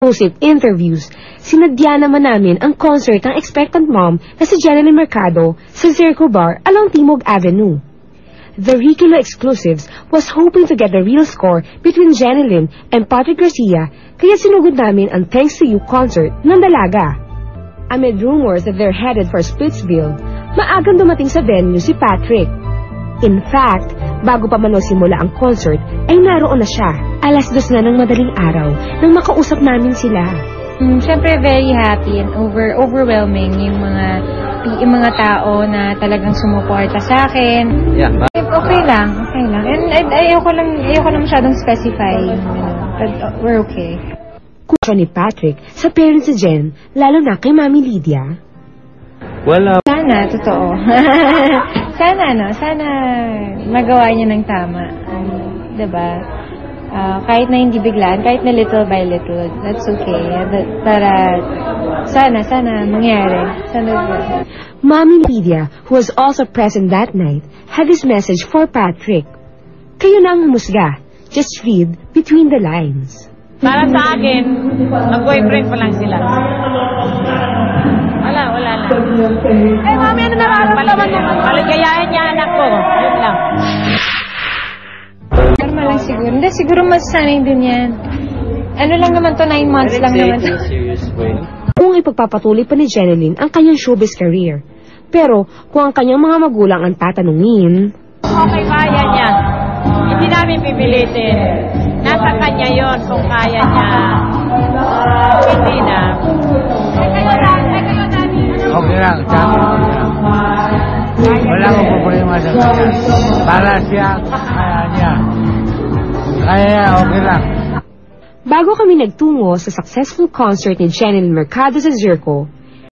exclusive interviews, sinadya naman namin ang concert ng expectant mom na si Jeneline Mercado sa Zirco Bar along Timog Avenue. The Riculo Exclusives was hoping to get the real score between Jeneline and Patrick Garcia, kaya sinugod namin ang Thanks to You concert ng Dalaga. Amid rumors that they're headed for Splitsville, maagang dumating sa venue si Patrick. In fact, bago pa man simula ang concert, ay naroon na siya. 2:00 na ng madaling araw nang makausap namin sila. Siyempre very happy and overwhelming yung mga tao na talagang sumuporta sa akin. Yeah. Okay lang. And ayoko lang masyadong specify, but we're okay. Kusyon ni Patrick sa parents ni Jen, lalo na kay Mami Lydia. Sana, totoo. Sana magawa niya ng tama. Diba? Kahit na hindi biglaan, kahit na little by little, that's okay. Para, sana mangyari. Mami Lydia, who was also present that night, had this message for Patrick. Kayo na ang humusga. Just read between the lines. Para sa akin, mag-boyfriend pa lang sila. Wala lang. Eh, Mami, ano nararamdaman mo? Paligayahin niya anak ko. Yun lang. Normal lang siguro. Hindi, siguro masasanay din yan. Ano lang naman to, 9 months lang naman to. Kung ipagpapatuloy pa ni Jeneline ang kanyang showbiz career. Pero kung ang kanyang mga magulang ang tatanungin, Okay, kaya niya. Hindi namin pipilitin. Nasa kanya yon kung kaya niya. Hindi na. Okay lang, sabi ko lang. Wala akong problema sa kanya. Para siya, kaya niya. Kaya okay lang. bago kami nagtungo sa successful concert ni Jeneline Mercado sa Zirco,